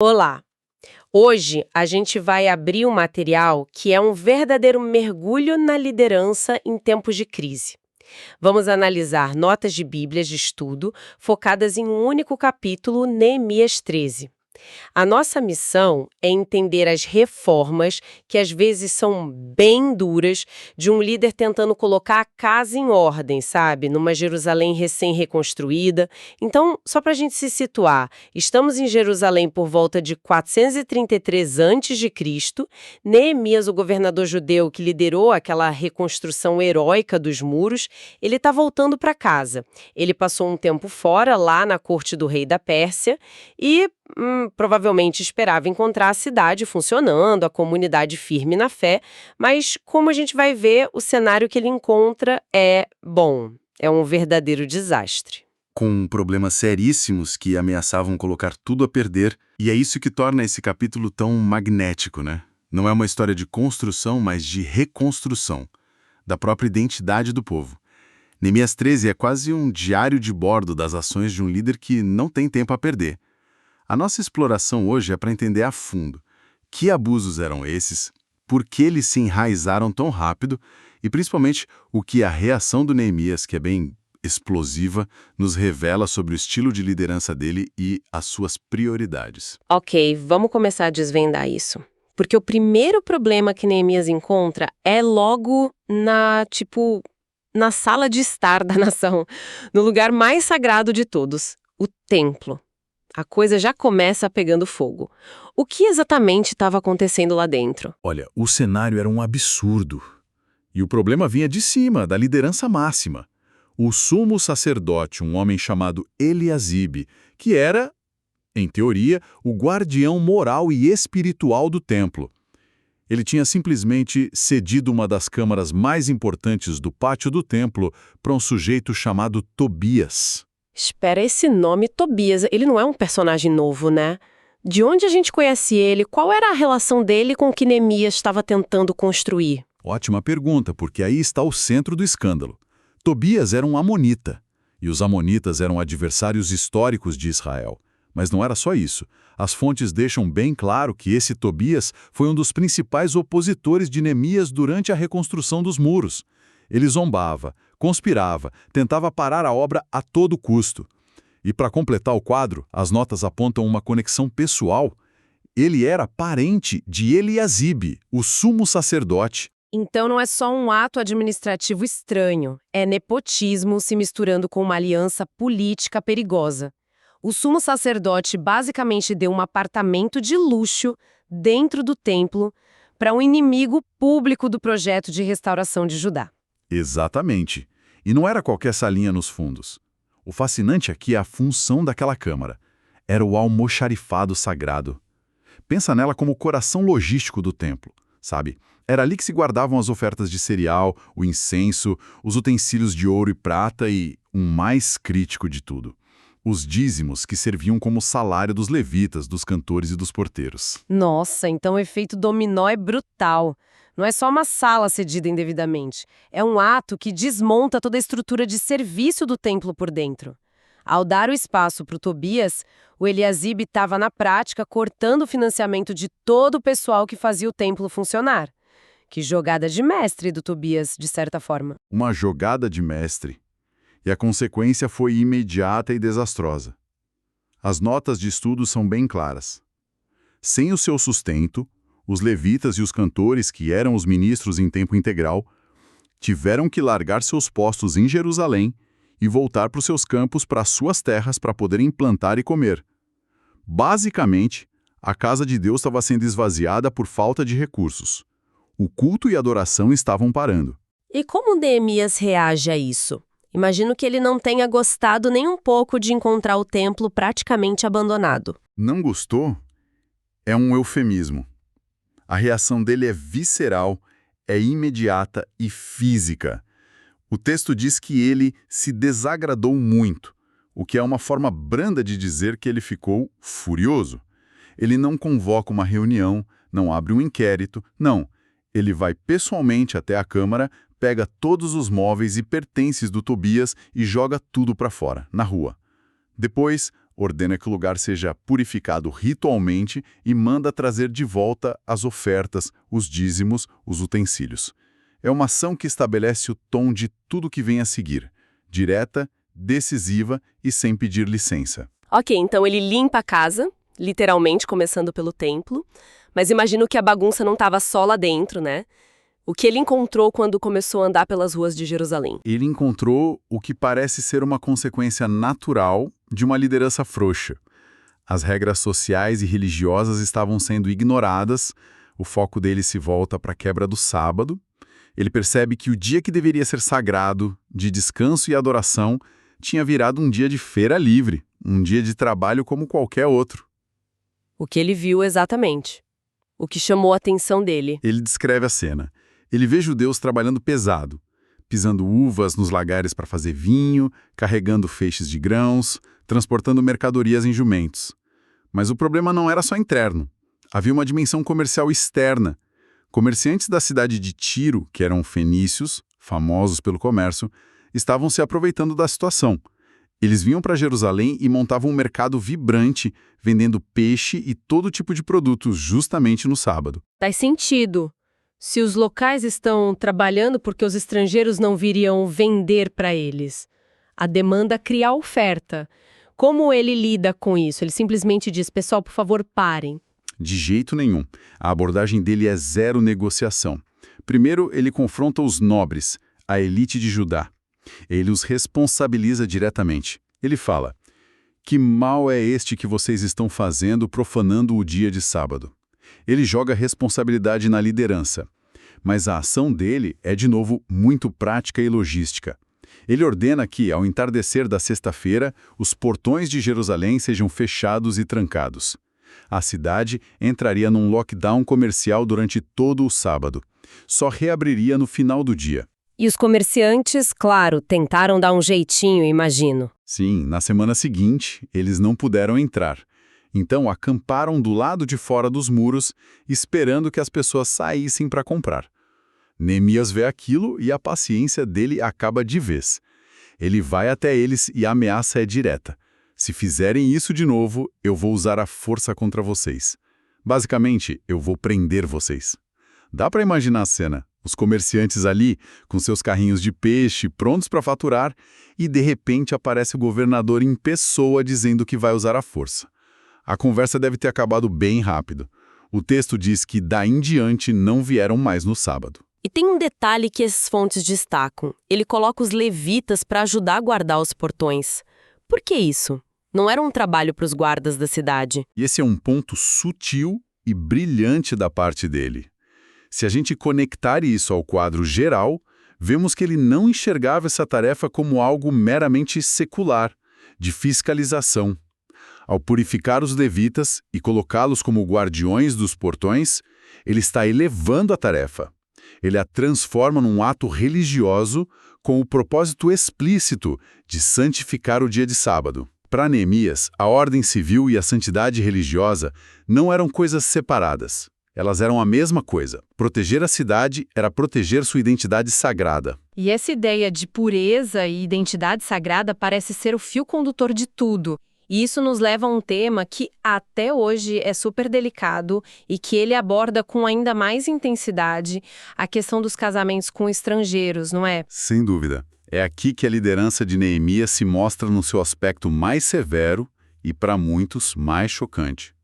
Olá! Hoje a gente vai abrir um material que é um verdadeiro mergulho na liderança em tempos de crise. Vamos analisar notas de Bíblias de estudo focadas em um único capítulo, Neemias 13. A nossa missão é entender as reformas, que às vezes são bem duras, de um líder tentando colocar a casa em ordem, sabe? Numa Jerusalém recém-reconstruída. Então, só para a gente se situar, estamos em Jerusalém por volta de 433 a.C. Neemias, o governador judeu que liderou aquela reconstrução heróica dos muros, ele está voltando para casa. Ele passou um tempo fora, lá na corte do rei da Pérsia, e provavelmente esperava encontrar a cidade funcionando, a comunidade firme na fé, mas como a gente vai ver, o cenário que ele encontra é um verdadeiro desastre. Com problemas seríssimos que ameaçavam colocar tudo a perder, e é isso que torna esse capítulo tão magnético, né? Não é uma história de construção, mas de reconstrução da própria identidade do povo. Neemias 13 é quase um diário de bordo das ações de um líder que não tem tempo a perder. A nossa exploração hoje é para entender a fundo que abusos eram esses, por que eles se enraizaram tão rápido e, principalmente, o que a reação do Neemias, que é bem explosiva, nos revela sobre o estilo de liderança dele e as suas prioridades. Ok, vamos começar a desvendar isso. Porque o primeiro problema que Neemias encontra é logo na sala de estar da nação, no lugar mais sagrado de todos, o templo. A coisa já começa pegando fogo. O que exatamente estava acontecendo lá dentro? Olha, o cenário era um absurdo. E o problema vinha de cima, da liderança máxima. O sumo sacerdote, um homem chamado Eliasibe, que era, em teoria, o guardião moral e espiritual do templo. Ele tinha simplesmente cedido uma das câmaras mais importantes do pátio do templo para um sujeito chamado Tobias. Espera, esse nome Tobias, ele não é um personagem novo, né? De onde a gente conhece ele? Qual era a relação dele com o que Neemias estava tentando construir? Ótima pergunta, porque aí está o centro do escândalo. Tobias era um amonita, e os amonitas eram adversários históricos de Israel. Mas não era só isso. As fontes deixam bem claro que esse Tobias foi um dos principais opositores de Neemias durante a reconstrução dos muros. Ele zombava, conspirava, tentava parar a obra a todo custo. E para completar o quadro, as notas apontam uma conexão pessoal. Ele era parente de Eliasibe, o sumo sacerdote. Então não é só um ato administrativo estranho, é nepotismo se misturando com uma aliança política perigosa. O sumo sacerdote basicamente deu um apartamento de luxo dentro do templo para um inimigo público do projeto de restauração de Judá. Exatamente. E não era qualquer salinha nos fundos. O fascinante aqui é a função daquela câmara. Era o almoxarifado sagrado. Pensa nela como o coração logístico do templo, sabe? Era ali que se guardavam as ofertas de cereal, o incenso, os utensílios de ouro e prata e, o mais crítico de tudo, os dízimos que serviam como salário dos levitas, dos cantores e dos porteiros. Nossa, então o efeito dominó é brutal. Não é só uma sala cedida indevidamente. É um ato que desmonta toda a estrutura de serviço do templo por dentro. Ao dar o espaço para o Tobias, o Eliasibe estava, na prática, cortando o financiamento de todo o pessoal que fazia o templo funcionar. Que jogada de mestre do Tobias, de certa forma. Uma jogada de mestre. E a consequência foi imediata e desastrosa. As notas de estudo são bem claras. Sem o seu sustento, os levitas e os cantores, que eram os ministros em tempo integral, tiveram que largar seus postos em Jerusalém e voltar para os seus campos, para as suas terras, para poderem plantar e comer. Basicamente, a casa de Deus estava sendo esvaziada por falta de recursos. O culto e a adoração estavam parando. E como Neemias reage a isso? Imagino que ele não tenha gostado nem um pouco de encontrar o templo praticamente abandonado. Não gostou? É um eufemismo. A reação dele é visceral, é imediata e física. O texto diz que ele se desagradou muito, o que é uma forma branda de dizer que ele ficou furioso. Ele não convoca uma reunião, não abre um inquérito, não. Ele vai pessoalmente até a câmara, pega todos os móveis e pertences do Tobias e joga tudo para fora, na rua. Depois, ordena que o lugar seja purificado ritualmente e manda trazer de volta as ofertas, os dízimos, os utensílios. É uma ação que estabelece o tom de tudo que vem a seguir, direta, decisiva e sem pedir licença. Ok, então ele limpa a casa, literalmente começando pelo templo, mas imagino que a bagunça não estava só lá dentro, né? O que ele encontrou quando começou a andar pelas ruas de Jerusalém? Ele encontrou o que parece ser uma consequência natural de uma liderança frouxa. As regras sociais e religiosas estavam sendo ignoradas, o foco dele se volta para a quebra do sábado. Ele percebe que o dia que deveria ser sagrado, de descanso e adoração, tinha virado um dia de feira livre, um dia de trabalho como qualquer outro. O que ele viu exatamente. O que chamou a atenção dele. Ele descreve a cena. Ele vê judeus trabalhando pesado, pisando uvas nos lagares para fazer vinho, carregando feixes de grãos, transportando mercadorias em jumentos. Mas o problema não era só interno. Havia uma dimensão comercial externa. Comerciantes da cidade de Tiro, que eram fenícios, famosos pelo comércio, estavam se aproveitando da situação. Eles vinham para Jerusalém e montavam um mercado vibrante, vendendo peixe e todo tipo de produtos justamente no sábado. Faz sentido. Se os locais estão trabalhando porque os estrangeiros não viriam vender para eles. A demanda cria a oferta. Como ele lida com isso? Ele simplesmente diz, pessoal, por favor, parem. De jeito nenhum. A abordagem dele é zero negociação. Primeiro, ele confronta os nobres, a elite de Judá. Ele os responsabiliza diretamente. Ele fala, que mal é este que vocês estão fazendo profanando o dia de sábado? Ele joga responsabilidade na liderança. Mas a ação dele é, de novo, muito prática e logística. Ele ordena que, ao entardecer da sexta-feira, os portões de Jerusalém sejam fechados e trancados. A cidade entraria num lockdown comercial durante todo o sábado. Só reabriria no final do dia. E os comerciantes, claro, tentaram dar um jeitinho, imagino. Sim, na semana seguinte, eles não puderam entrar. Então acamparam do lado de fora dos muros, esperando que as pessoas saíssem para comprar. Neemias vê aquilo e a paciência dele acaba de vez. Ele vai até eles e a ameaça é direta. Se fizerem isso de novo, eu vou usar a força contra vocês. Basicamente, eu vou prender vocês. Dá para imaginar a cena. Os comerciantes ali, com seus carrinhos de peixe, prontos para faturar, e de repente aparece o governador em pessoa dizendo que vai usar a força. A conversa deve ter acabado bem rápido. O texto diz que daí em diante não vieram mais no sábado. E tem um detalhe que essas fontes destacam. Ele coloca os levitas para ajudar a guardar os portões. Por que isso? Não era um trabalho para os guardas da cidade. E esse é um ponto sutil e brilhante da parte dele. Se a gente conectar isso ao quadro geral, vemos que ele não enxergava essa tarefa como algo meramente secular, de fiscalização. Ao purificar os levitas e colocá-los como guardiões dos portões, ele está elevando a tarefa. Ele a transforma num ato religioso com o propósito explícito de santificar o dia de sábado. Para Neemias, a ordem civil e a santidade religiosa não eram coisas separadas. Elas eram a mesma coisa. Proteger a cidade era proteger sua identidade sagrada. E essa ideia de pureza e identidade sagrada parece ser o fio condutor de tudo. E isso nos leva a um tema que até hoje é super delicado e que ele aborda com ainda mais intensidade a questão dos casamentos com estrangeiros, não é? Sem dúvida. É aqui que a liderança de Neemias se mostra no seu aspecto mais severo e, para muitos, mais chocante.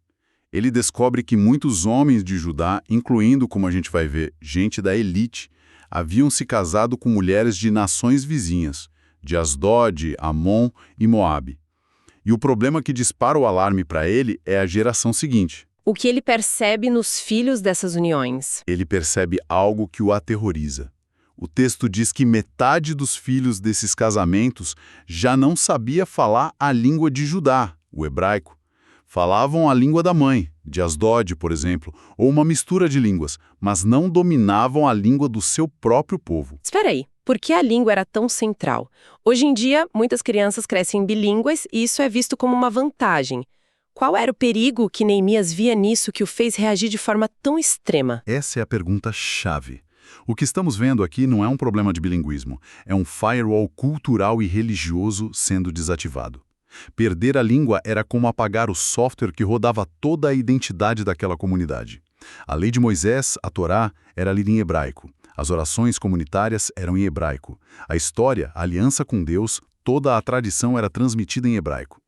Ele descobre que muitos homens de Judá, incluindo, como a gente vai ver, gente da elite, haviam se casado com mulheres de nações vizinhas, de Asdod, Amon e Moabe. E o problema que dispara o alarme para ele é a geração seguinte. O que ele percebe nos filhos dessas uniões? Ele percebe algo que o aterroriza. O texto diz que metade dos filhos desses casamentos já não sabia falar a língua de Judá, o hebraico. Falavam a língua da mãe, de Asdod, por exemplo, ou uma mistura de línguas, mas não dominavam a língua do seu próprio povo. Espera aí. Por que a língua era tão central? Hoje em dia, muitas crianças crescem bilíngues e isso é visto como uma vantagem. Qual era o perigo que Neemias via nisso que o fez reagir de forma tão extrema? Essa é a pergunta-chave. O que estamos vendo aqui não é um problema de bilinguismo, é um firewall cultural e religioso sendo desativado. Perder a língua era como apagar o software que rodava toda a identidade daquela comunidade. A lei de Moisés, a Torá, era lida em hebraico. As orações comunitárias eram em hebraico. A história, a aliança com Deus, toda a tradição era transmitida em hebraico.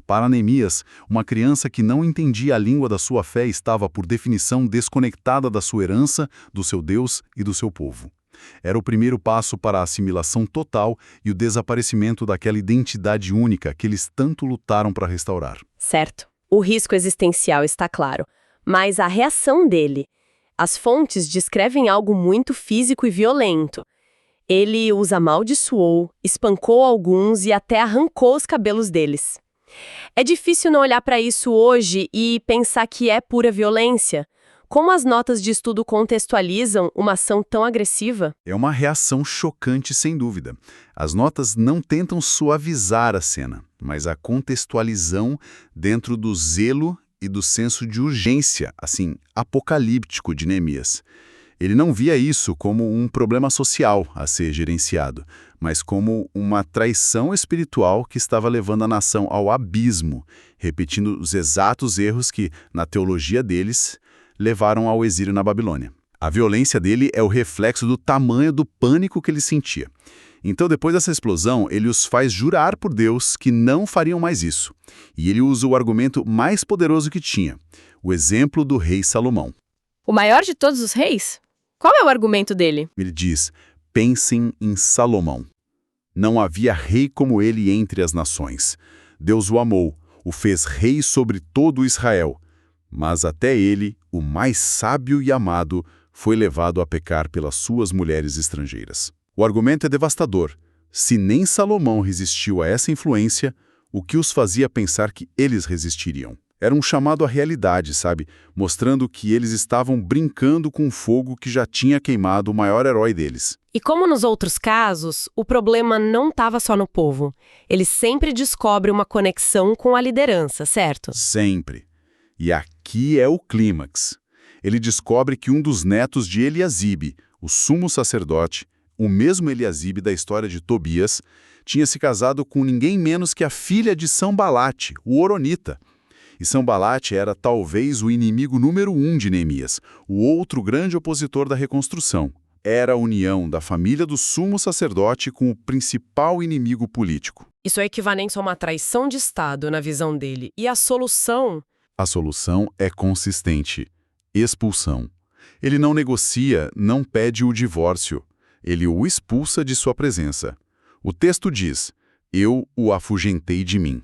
Para Neemias, uma criança que não entendia a língua da sua fé estava, por definição, desconectada da sua herança, do seu Deus e do seu povo. Era o primeiro passo para a assimilação total e o desaparecimento daquela identidade única que eles tanto lutaram para restaurar. Certo. O risco existencial está claro, mas a reação dele. As fontes descrevem algo muito físico e violento. Ele os amaldiçoou, espancou alguns e até arrancou os cabelos deles. É difícil não olhar para isso hoje e pensar que é pura violência. Como as notas de estudo contextualizam uma ação tão agressiva? É uma reação chocante, sem dúvida. As notas não tentam suavizar a cena, mas a contextualizam dentro do zelo e do senso de urgência, assim, apocalíptico de Neemias. Ele não via isso como um problema social a ser gerenciado, mas como uma traição espiritual que estava levando a nação ao abismo, repetindo os exatos erros que, na teologia deles, levaram ao exílio na Babilônia. A violência dele é o reflexo do tamanho do pânico que ele sentia. Então, depois dessa explosão, ele os faz jurar por Deus que não fariam mais isso. E ele usa o argumento mais poderoso que tinha, o exemplo do rei Salomão. O maior de todos os reis? Qual é o argumento dele? Ele diz, pensem em Salomão. Não havia rei como ele entre as nações. Deus o amou, o fez rei sobre todo Israel. Mas até ele, o mais sábio e amado, foi levado a pecar pelas suas mulheres estrangeiras. O argumento é devastador. Se nem Salomão resistiu a essa influência, o que os fazia pensar que eles resistiriam? Era um chamado à realidade, sabe? Mostrando que eles estavam brincando com o fogo que já tinha queimado o maior herói deles. E como nos outros casos, o problema não estava só no povo. Ele sempre descobre uma conexão com a liderança, certo? Sempre. E aqui é o clímax. Ele descobre que um dos netos de Eliasibe, o sumo sacerdote, o mesmo Eliasibe da história de Tobias, tinha se casado com ninguém menos que a filha de Sanbalate, o Horonita. E Sanbalate era talvez o inimigo número 1 de Neemias, o outro grande opositor da reconstrução. Era a união da família do sumo sacerdote com o principal inimigo político. Isso é equivalente a uma traição de Estado na visão dele. E a solução? A solução é consistente: expulsão. Ele não negocia, não pede o divórcio. Ele o expulsa de sua presença. O texto diz, eu o afugentei de mim.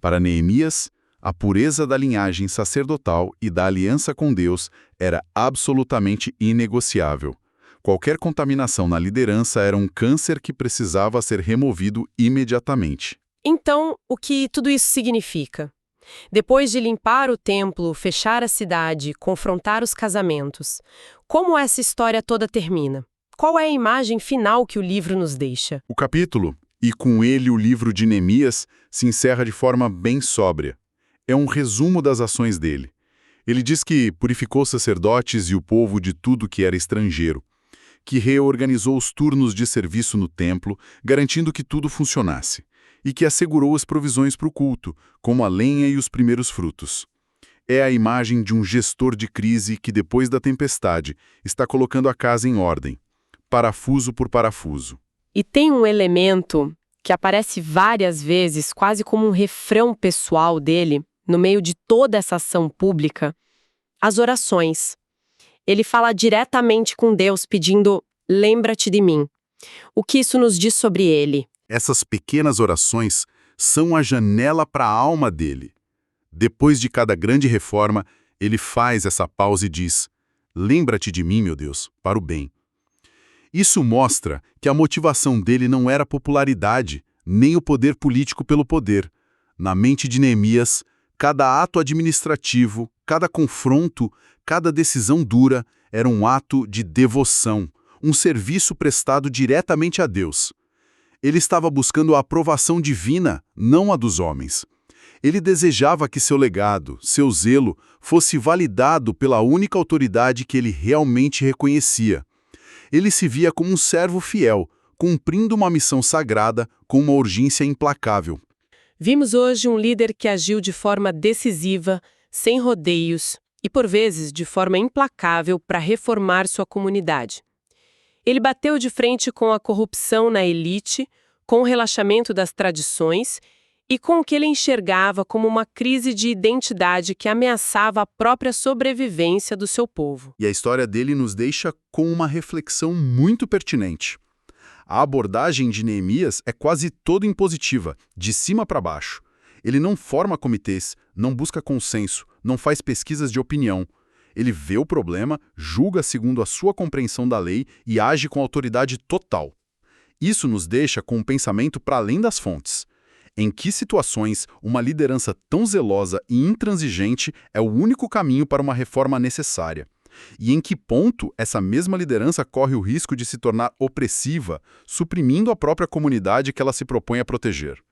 Para Neemias, a pureza da linhagem sacerdotal e da aliança com Deus era absolutamente inegociável. Qualquer contaminação na liderança era um câncer que precisava ser removido imediatamente. Então, o que tudo isso significa? Depois de limpar o templo, fechar a cidade, confrontar os casamentos, como essa história toda termina? Qual é a imagem final que o livro nos deixa? O capítulo, e com ele o livro de Neemias, se encerra de forma bem sóbria. É um resumo das ações dele. Ele diz que purificou os sacerdotes e o povo de tudo que era estrangeiro, que reorganizou os turnos de serviço no templo, garantindo que tudo funcionasse, e que assegurou as provisões para o culto, como a lenha e os primeiros frutos. É a imagem de um gestor de crise que, depois da tempestade, está colocando a casa em ordem, parafuso por parafuso. E tem um elemento que aparece várias vezes, quase como um refrão pessoal dele, no meio de toda essa ação pública, as orações. Ele fala diretamente com Deus pedindo, lembra-te de mim. O que isso nos diz sobre ele? Essas pequenas orações são a janela para a alma dele. Depois de cada grande reforma, ele faz essa pausa e diz, lembra-te de mim, meu Deus, para o bem. Isso mostra que a motivação dele não era a popularidade, nem o poder político pelo poder. Na mente de Neemias, cada ato administrativo, cada confronto, cada decisão dura era um ato de devoção, um serviço prestado diretamente a Deus. Ele estava buscando a aprovação divina, não a dos homens. Ele desejava que seu legado, seu zelo, fosse validado pela única autoridade que ele realmente reconhecia. Ele se via como um servo fiel, cumprindo uma missão sagrada com uma urgência implacável. Vimos hoje um líder que agiu de forma decisiva, sem rodeios e, por vezes, de forma implacável para reformar sua comunidade. Ele bateu de frente com a corrupção na elite, com o relaxamento das tradições e com o que ele enxergava como uma crise de identidade que ameaçava a própria sobrevivência do seu povo. E a história dele nos deixa com uma reflexão muito pertinente. A abordagem de Neemias é quase toda impositiva, de cima para baixo. Ele não forma comitês, não busca consenso, não faz pesquisas de opinião. Ele vê o problema, julga segundo a sua compreensão da lei e age com autoridade total. Isso nos deixa com um pensamento para além das fontes. Em que situações uma liderança tão zelosa e intransigente é o único caminho para uma reforma necessária? E em que ponto essa mesma liderança corre o risco de se tornar opressiva, suprimindo a própria comunidade que ela se propõe a proteger?